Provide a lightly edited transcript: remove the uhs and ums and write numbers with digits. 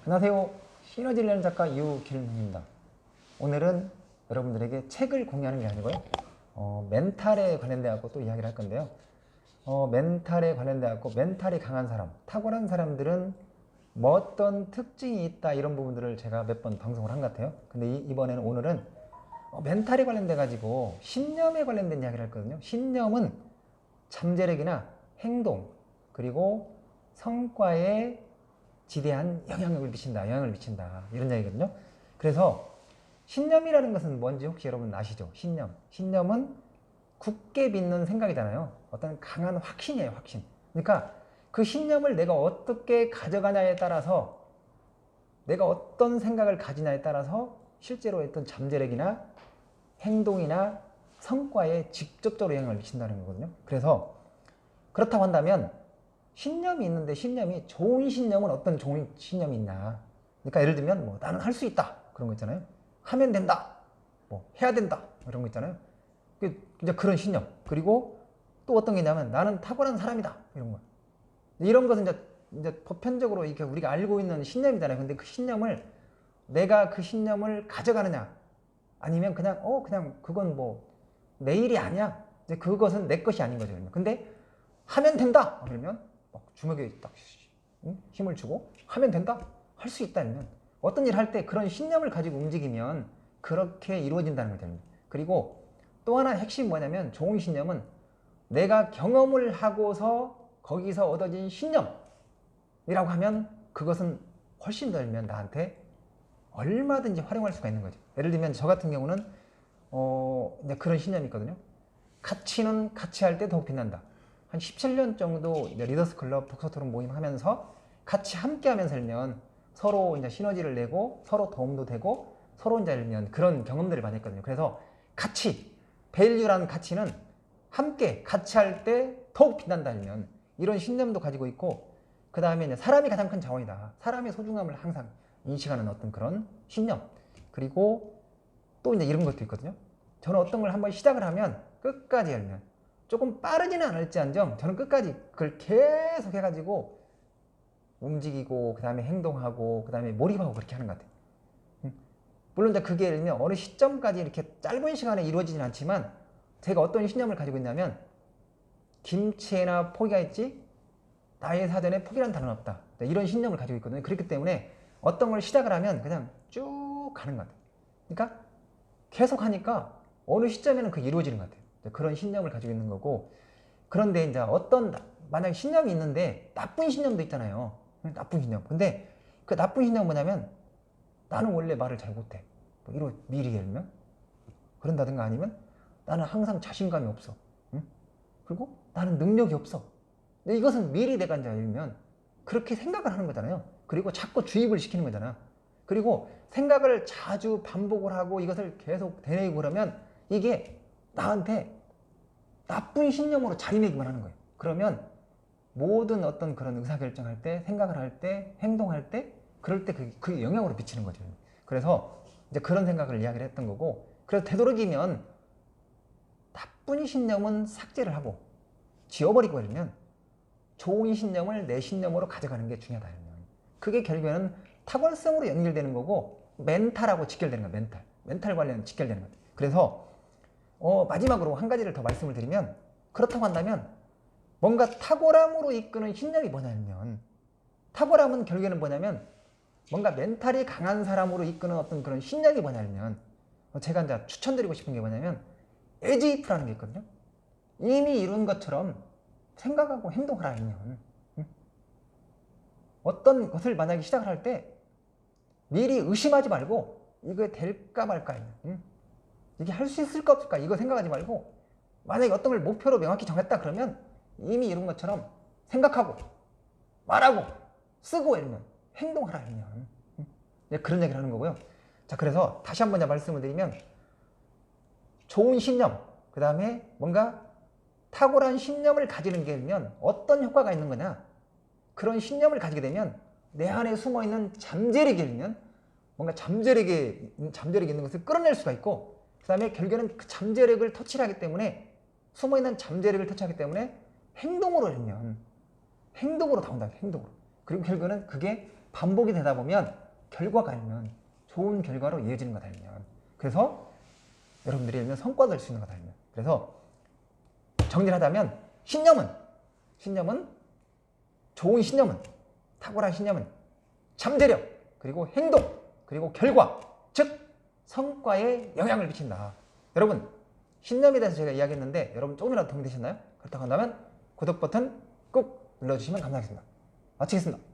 안녕하세요. 시너지를 내는 작가 유길문입니다. 오늘은 여러분들에게 책을 공유하는 게 아니고요. 멘탈에 관련돼 갖고 또 이야기를 할 건데요. 멘탈에 관련돼 갖고 멘탈이 강한 사람, 탁월한 사람들은 뭐 어떤 특징이 있다 이런 부분들을 제가 몇 번 방송을 한 것 같아요. 근데 오늘은 멘탈에 관련돼 가지고 신념에 관련된 이야기를 했거든요. 신념은 잠재력이나 행동 그리고 성과에 지대한 영향을 미친다 이런 이야기거든요. 그래서 신념이라는 것은 뭔지 혹시 여러분 아시죠? 신념은 굳게 믿는 생각이잖아요. 어떤 강한 확신이에요. 확신. 그러니까 그 신념을 내가 어떻게 가져가냐에 따라서, 내가 어떤 생각을 가지냐에 따라서 실제로 어떤 잠재력이나 행동이나 성과에 직접적으로 영향을 미친다는 거거든요. 그래서 그렇다고 한다면 신념이 있는데, 신념이 좋은 신념은 어떤 좋은 신념이 있나? 그러니까 예를 들면 뭐 나는 할 수 있다 그런 거 있잖아요. 하면 된다, 뭐 해야 된다 이런 거 있잖아요. 이제 그런 신념. 그리고 또 어떤 게 있냐면 나는 탁월한 사람이다 이런 거. 이런 것은 이제 보편적으로 이렇게 우리가 알고 있는 신념이잖아요. 근데 그 신념을, 내가 그 신념을 가져가느냐, 아니면 그냥 그건 뭐 내 일이 아니야. 이제 그것은 내 것이 아닌 거죠. 근데 하면 된다 그러면 막 주먹에 딱 힘을 주고 하면 된다, 할 수 있다 이러면 어떤 일 할 때 그런 신념을 가지고 움직이면 그렇게 이루어진다는 거죠. 그리고 또 하나 핵심 뭐냐면, 좋은 신념은 내가 경험을 하고서 거기서 얻어진 신념이라고 하면 그것은 훨씬 더 일면 나한테 얼마든지 활용할 수가 있는 거죠. 예를 들면 저 같은 경우는 이제 그런 신념이 있거든요. 가치는 가치할 때 더욱 빛난다. 한 17년 정도 이제 리더스 클럽 독서 토론 모임 하면서 같이 함께 하면서 일면 서로 이제 시너지를 내고 서로 도움도 되고 서로 이제 일면 그런 경험들을 많이 했거든요. 그래서 가치, 밸류라는 가치는 함께 같이 할 때 더욱 빛난다 일면 이런 신념도 가지고 있고, 그 다음에 이제 사람이 가장 큰 자원이다. 사람의 소중함을 항상 인식하는 어떤 그런 신념. 그리고 또 이제 이런 것도 있거든요. 저는 어떤 걸 한번 시작을 하면 끝까지 열면, 조금 빠르지는 않을지언정 저는 끝까지 그걸 계속 해가지고 움직이고 그 다음에 행동하고 그 다음에 몰입하고 그렇게 하는 것 같아요. 물론 이제 그게 예를 들면 어느 시점까지 이렇게 짧은 시간에 이루어지진 않지만, 제가 어떤 신념을 가지고 있냐면 김치에나 포기가 있지 나의 사전에 포기란 단어는 없다, 이런 신념을 가지고 있거든요. 그렇기 때문에 어떤 걸 시작을 하면 그냥 쭉 가는 것 같아요. 그러니까 계속 하니까 어느 시점에는 그게 이루어지는 것 같아요. 그런 신념을 가지고 있는 거고, 그런데 이제 만약에 신념이 있는데 나쁜 신념도 있잖아요. 나쁜 신념. 근데 그 나쁜 신념은 뭐냐면 나는 원래 말을 잘 못해, 뭐 이런 미리 열면 그런다든가, 아니면 나는 항상 자신감이 없어, 응? 그리고 나는 능력이 없어. 근데 이것은 미리 내가 이제 열면 그렇게 생각을 하는 거잖아요. 그리고 자꾸 주입을 시키는 거잖아. 그리고 생각을 자주 반복을 하고 이것을 계속 되뇌이고 그러면 이게 나한테 나쁜 신념으로 자리매김을 하는 거예요. 그러면 모든 어떤 그런 의사결정할 때, 생각을 할 때, 행동할 때, 그럴 때 그게 영향으로 미치는 거죠. 그래서 이제 그런 생각을 이야기를 했던 거고, 그래서 되도록이면 나쁜 신념은 삭제를 하고 지워버리고 이러면 좋은 신념을 내 신념으로 가져가는 게 중요하다. 그게 결국에는 탁월성으로 연결되는 거고 멘탈하고 직결되는 거예요. 멘탈 관련 직결되는 거예요. 그래서 마지막으로 한 가지를 더 말씀을 드리면, 그렇다고 한다면 뭔가 탁월함으로 이끄는 신념이 뭐냐면, 탁월함은 결국에는 뭐냐면 뭔가 멘탈이 강한 사람으로 이끄는 어떤 그런 신념이 뭐냐면, 제가 이제 추천드리고 싶은 게 뭐냐면 에지이프라는 게 있거든요. 이미 이룬 것처럼 생각하고 행동하라 하면, 어떤 것을 만약에 시작을 할 때 미리 의심하지 말고 이거 될까 말까, 이게 할 수 있을까 없을까 이거 생각하지 말고, 만약에 어떤 걸 목표로 명확히 정했다 그러면 이미 이룬 것처럼 생각하고 말하고 쓰고 이러면 행동하라 이러면 그런 얘기를 하는 거고요. 자, 그래서 다시 한번 말씀을 드리면 좋은 신념, 그 다음에 뭔가 탁월한 신념을 가지는 게 되면 어떤 효과가 있는 거냐, 그런 신념을 가지게 되면 내 안에 숨어있는 잠재력이 있는, 뭔가 잠재력이 있는 것을 끌어낼 수가 있고, 그 다음에 결국에는 그 잠재력을 터치를 하기 때문에, 숨어있는 잠재력을 터치하기 때문에 행동으로 나온다. 행동으로. 그리고 결국에는 그게 반복이 되다 보면 결과가 아니면 좋은 결과로 이어지는 거다 알면. 그래서 여러분들이 알면 성과를 낼 수 있는 거다 알면. 그래서 정리를 하자면 신념은 좋은 신념은 탁월한 신념은 잠재력 그리고 행동 그리고 결과 즉 성과에 영향을 미친다. 여러분 신념에 대해서 제가 이야기했는데 여러분 조금이라도 도움이 되셨나요? 그렇다고 한다면 구독 버튼 꾹 눌러주시면 감사하겠습니다. 마치겠습니다.